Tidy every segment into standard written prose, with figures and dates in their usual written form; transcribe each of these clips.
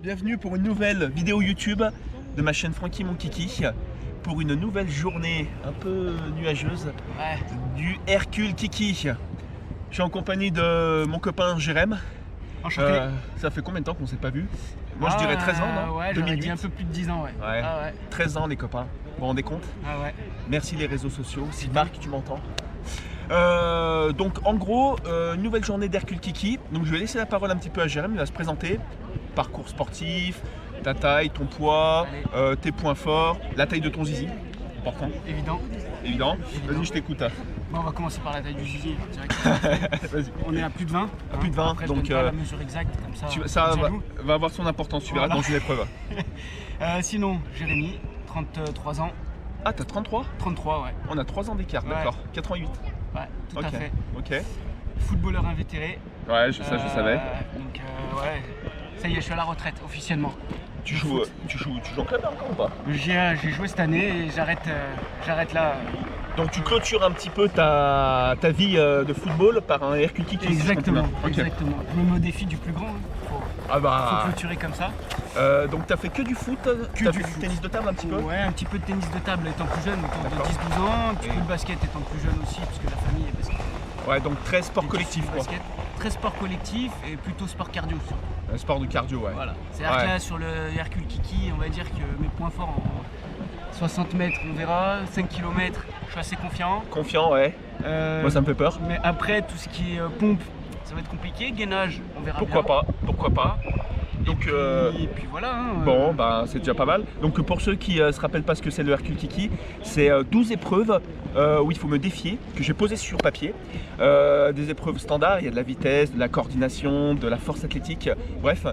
Bienvenue pour une nouvelle vidéo YouTube de ma chaîne Francky Mon Kiki, pour une nouvelle journée un peu nuageuse du Hercule Kiki. Je suis en compagnie de mon copain Jérém. Enchanté. Ça fait combien de temps qu'on ne s'est pas vu? Moi je dirais 13 ans, non? Ouais, j'aurais dit un peu plus de 10 ans, ouais. Ah ouais. 13 ans les copains, vous vous rendez compte? Ah ouais. Merci les réseaux sociaux, si Marc tu m'entends. Donc en gros, nouvelle journée d'Hercule Kiki. Donc je vais laisser la parole un petit peu à Jérém, il va se présenter. Parcours sportif, ta taille, ton poids, tes points forts, la taille de ton zizi, important. Évident. Vas-y, je t'écoute. Bon, on va commencer par la taille du zizi. Vas-y. On est à plus de 20. À plus de 20, après, donc je donne pas la mesure exacte comme ça. Ça va avoir son importance, tu verras dans une épreuve. Sinon, Jérémy, 33 ans. Ah, t'as 33? 33, ouais. On a 3 ans d'écart, d'accord. 88. Ouais, tout à fait. Ok. Footballeur invétéré. Ouais, je savais. Donc, ouais, ça y est, je suis à la retraite officiellement. Tu joues en club encore ou pas? J'ai joué cette année et j'arrête là. Donc tu clôtures un petit peu ta vie de football par un Hercule Kiki. Exactement, si exactement. Je me mets au défi du plus grand. Faut clôturer comme ça. Donc t'as fait que du foot? Tu as fait du tennis de table un petit peu? Ouais, un petit peu de tennis de table étant plus jeune, autour de 10-12 ans. Un petit peu de basket étant plus jeune aussi, parce que la famille est basket. Ouais, donc très sport collectif quoi. Très sport collectif et plutôt sport cardio surtout. Un sport de cardio, ouais. Voilà. C'est-à-dire que là, sur le Hercule Kiki, on va dire que mes points forts en 60 mètres, on verra. 5 km, je suis assez confiant. Confiant, ouais. Moi, ça me fait peur. Mais après, tout ce qui est pompe, ça va être compliqué. Gainage, on verra bien. Pourquoi pas. Donc, et puis voilà. Bon, bah, c'est déjà pas mal. Donc pour ceux qui se rappellent pas ce que c'est le Hercule Kiki, c'est 12 épreuves où il faut me défier, que j'ai posées sur papier. Des épreuves standards, il y a de la vitesse, de la coordination, de la force athlétique, bref,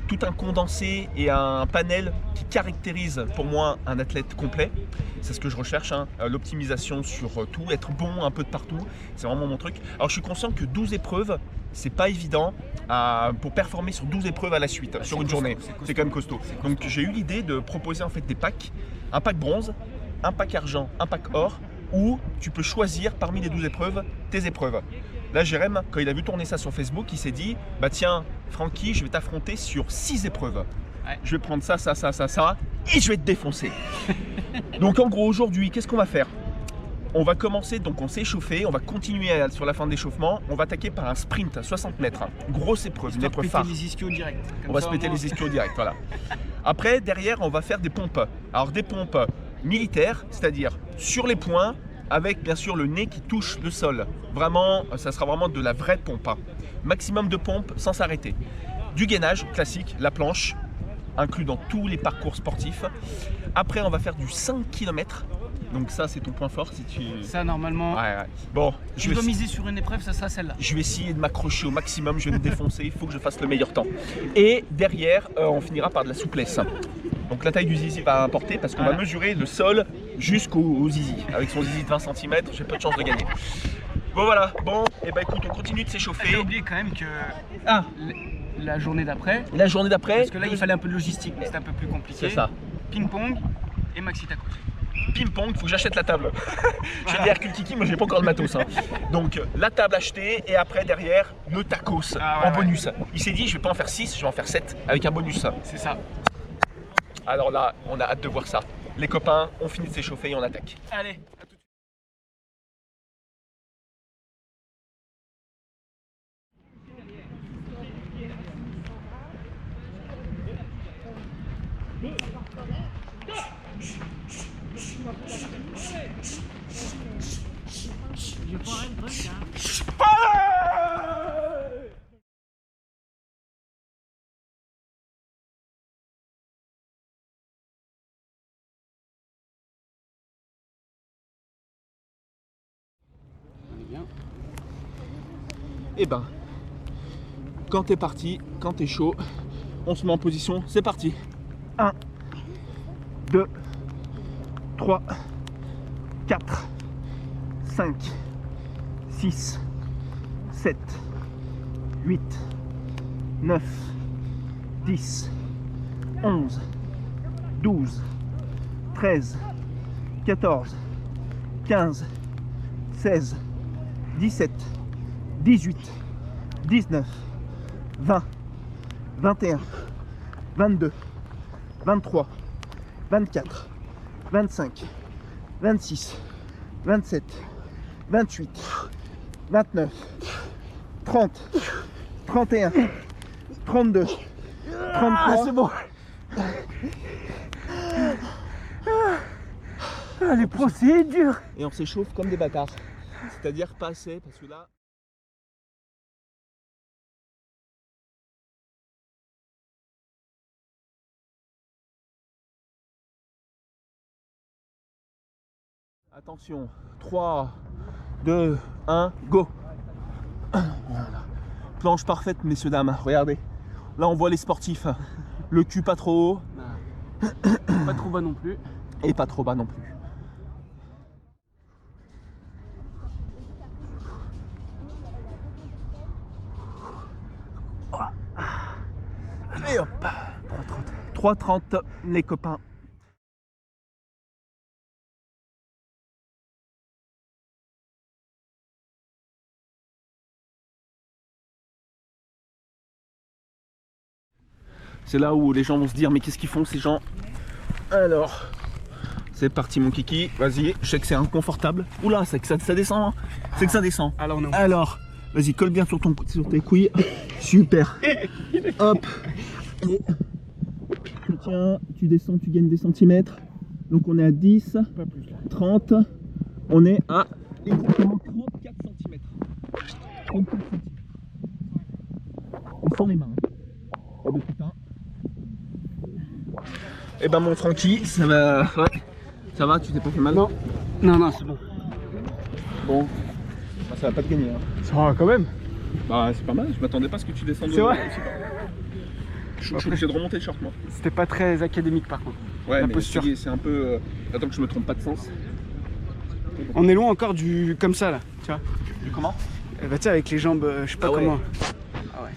tout un condensé et un panel qui caractérise pour moi un athlète complet. C'est ce que je recherche, hein. L'optimisation sur tout, être bon un peu de partout, c'est vraiment mon truc. Alors je suis conscient que 12 épreuves, c'est pas évident pour performer sur 12 épreuves à la suite, sur une journée. C'est quand même costaud. Donc j'ai eu l'idée de proposer en fait des packs, un pack bronze, un pack argent, un pack or, où tu peux choisir parmi les 12 épreuves tes épreuves. Là Jérém, quand il a vu tourner ça sur Facebook, il s'est dit, bah tiens Francky, je vais t'affronter sur 6 épreuves. Ouais. Je vais prendre ça, et je vais te défoncer. Donc en gros aujourd'hui, qu'est-ce qu'on va faire? On va commencer, donc on s'est échauffé, on va continuer sur la fin de l'échauffement, on va attaquer par un sprint à 60 mètres. Grosse épreuve, une épreuve phare. Les ischios direct. On va se péter les ischios direct, voilà. Après, derrière, on va faire des pompes. Alors des pompes militaires, c'est-à-dire sur les poings, avec bien sûr le nez qui touche le sol. Vraiment, ça sera vraiment de la vraie pompe. Maximum de pompes sans s'arrêter. Du gainage classique, la planche, inclus dans tous les parcours sportifs. Après, on va faire du 5 km. Donc ça c'est ton point fort si tu... Ça normalement... Ouais. Bon, je dois miser sur une épreuve, ça sera celle-là. Je vais essayer de m'accrocher au maximum, je vais me défoncer, il faut que je fasse le meilleur temps. Et derrière, on finira par de la souplesse. Donc la taille du zizi va importer parce qu'on va mesurer le sol jusqu'au zizi. Avec son zizi de 20 cm, j'ai peu de chance de gagner. Bon voilà, bon, et bah écoute, on continue de s'échauffer. J'ai oublié quand même que... La journée d'après. La journée d'après. Parce que là il fallait un peu de logistique, c'était un peu plus compliqué. C'est ça. Ping-pong et maxi tacos. Ping-pong, il faut que j'achète la table. J'ai des Hercule Kiki, mais j'ai pas encore le matos. Donc la table achetée et après derrière le tacos en bonus. Il s'est dit je vais pas en faire 6, je vais en faire 7 avec un bonus. C'est ça. Alors là, on a hâte de voir ça. Les copains, on finit de s'échauffer et on attaque. Allez, à tout de Je prends une bonne Et ben, quand t'es parti, quand t'es chaud, on se met en position, c'est parti. 1, 2, 3, 4, 5, 6, 7, 8, 9, 10, 11, 12, 13, 14, 15, 16, 17, 18, 19, 20, 21, 22, 23, 24, 25, 26, 27, 28, 29, 30, 31, 32, 33. C'est bon. Les pros, c'est dur. Et on s'échauffe comme des bâtards. C'est-à-dire pas assez, parce que là... Attention, 3, 2, 1, go. Voilà. Planche parfaite, messieurs, dames, regardez. Là, on voit les sportifs. Le cul pas trop haut. Pas trop bas non plus. Et pas trop bas non plus. Et hop, 3,30 les copains. C'est là où les gens vont se dire mais qu'est-ce qu'ils font ces gens? Alors, c'est parti mon kiki, vas-y, je sais que c'est inconfortable. Oula, c'est que ça descend, hein. C'est que ça descend. Alors, vas-y, colle bien sur tes couilles. Super. Hop. Et tu tiens, tu descends, tu gagnes des centimètres. Donc on est à 10, 30. On est à exactement 34 cm. 34 cm. On sent les mains. Oh bah putain. Et ben mon Francky, ça va. Ouais. Ça va, tu t'es pas fait mal? Non. Non, c'est bon. Bon. Bah, ça va pas te gagner. Hein. Ça va quand même. Bah c'est pas mal, je m'attendais pas à ce que tu descendes. C'est vrai. Je suis obligé de remonter le short moi. C'était pas très académique par contre. Ouais, la mais posture. c'est un peu. Attends que je me trompe pas de sens. On est loin encore du comme ça là, tu vois. Du comment? Bah tu sais avec les jambes, je sais pas Ah ouais. comment. Ah ouais.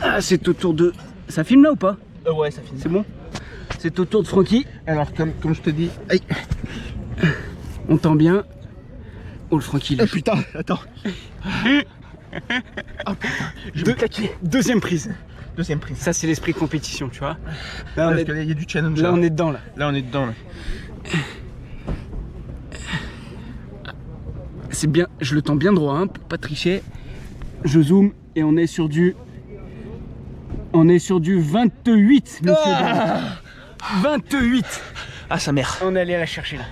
Ah c'est autour de. Ça filme là ou pas? Ouais, ça finit. C'est bon. C'est autour de Francky. Alors comme je te dis. Aïe. On tend bien. Oh le Francky. Oh putain, attends. Oh putain, je vais claquer. Deuxième prise. Deuxième prise. Ça c'est l'esprit compétition, tu vois. Là, il y a du challenge. Là on est dedans là. Là on est dedans là. C'est bien, je le tends bien droit hein, pour pas tricher. Je zoome et on est sur du 28 messieurs. Ah 28. Ah sa mère. On est allé la chercher là.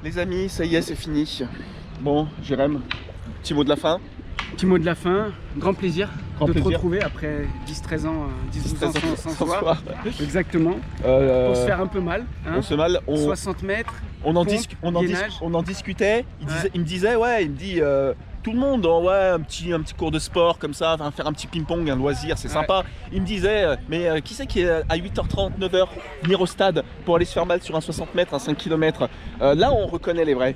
Les amis, ça y est, c'est fini. Bon, Jérém, petit mot de la fin. Petit mot de la fin, grand plaisir Grand de plaisir. te retrouver après 10-13 ans, 12 ans sans se voir. voir. Exactement. Pour se faire un peu mal. Hein. On se mal. 60 mètres. On en pompe, discutait. Il me disait, tout le monde, un petit cours de sport comme ça, enfin, faire un petit ping-pong, un loisir, c'est sympa. Il me disait, mais qui c'est qui est à 8h30, 9h, venir au stade pour aller se faire mal sur un 60 mètres, un 5 km. Là, on reconnaît les vrais.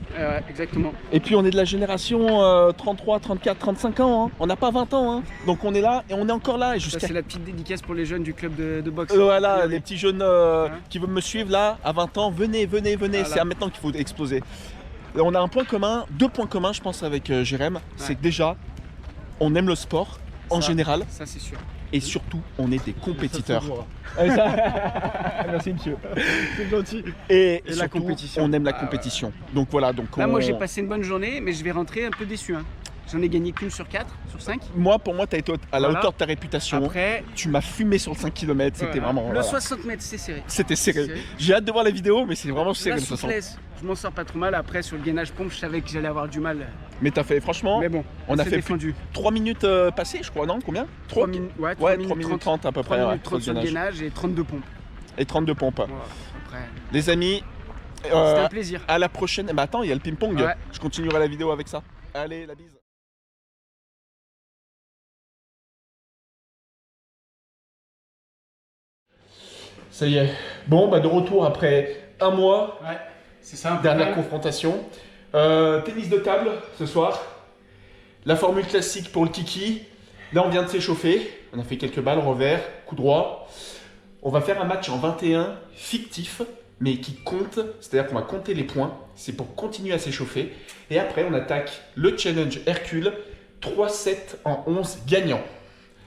Exactement. Et puis, on est de la génération 33, 34, 35 ans. Hein. On n'a pas 20 ans. Hein. Donc, on est là et on est encore là. Et Ça, c'est la petite dédicace pour les jeunes du club de boxe. Voilà, les petits jeunes qui veulent me suivre là, à 20 ans, venez. Voilà. C'est maintenant qu'il faut exploser. Et on a un point commun, 2 points communs, je pense, avec Jérém. C'est que déjà, on aime le sport en général. Ça, c'est sûr. Et surtout, on est des compétiteurs. Merci, monsieur. C'est gentil. Et la surtout, compétition. on aime la compétition. Donc voilà. Donc là, moi, j'ai passé une bonne journée, mais je vais rentrer un peu déçu. Hein. J'en ai gagné qu'une sur 4, sur 5. Pour moi, tu as été à la hauteur de ta réputation. Après, tu m'as fumé sur le 5 km, c'était vraiment... Le 60 mètres, c'est serré. C'était serré. J'ai hâte de voir la vidéo, mais c'est vraiment serré de toute façon. Je m'en sors pas trop mal. Après, sur le gainage pompe, je savais que j'allais avoir du mal. Mais t'as fait, franchement, mais bon, on a fait défendu. 3 minutes passées, je crois, non? Combien? 3 minutes, 3 minutes 30 à peu près. 3 minutes 30 sur le gainage et 32 pompes. Et 32 pompes. Voilà, après... Les amis, c'était un plaisir. À la prochaine. Bah attends, il y a le ping-pong. Ouais. Je continuerai la vidéo avec ça. Allez, la bise. Ça y est. Bon, bah de retour après un mois. Ouais, c'est ça. Dernière confrontation. Tennis de table ce soir. La formule classique pour le kiki. Là, on vient de s'échauffer. On a fait quelques balles revers, coup droit. On va faire un match en 21 fictif, mais qui compte. C'est-à-dire qu'on va compter les points. C'est pour continuer à s'échauffer. Et après, on attaque le challenge Hercule. 3-7 en 11 gagnants.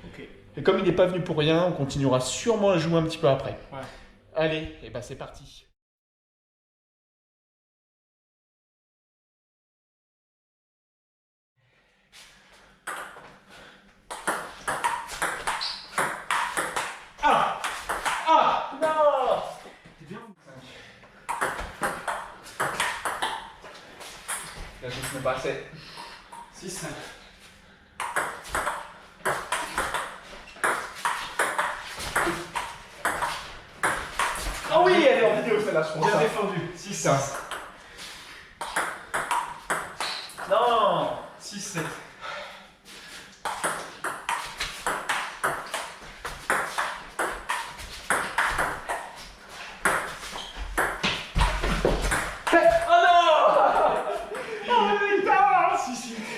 Ok. Et comme il n'est pas venu pour rien, on continuera sûrement à jouer un petit peu après. Ouais. Allez, et ben c'est parti. Ah! Ah! Non! T'es bien. Là, je ne me pas assez. 6, 5. Ah oui, elle est en vidéo celle-là, je pense. Bien défendu. 6, 5. Non! 6, 7.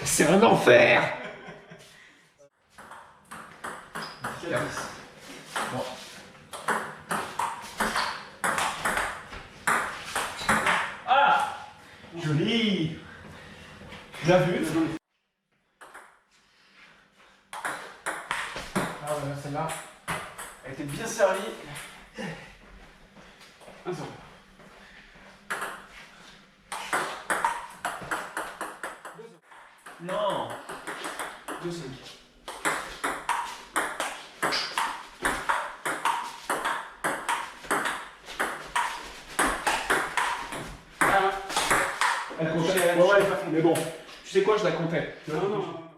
C'est un enfer! Bon. Ah! Joli! Bien vu. Ah voilà, celle-là, elle était bien servie. 1-0. Non! 2-5. Elle comptait. Ouais, elle est pas fondée. Mais bon, tu sais quoi, je la comptais. Non, non.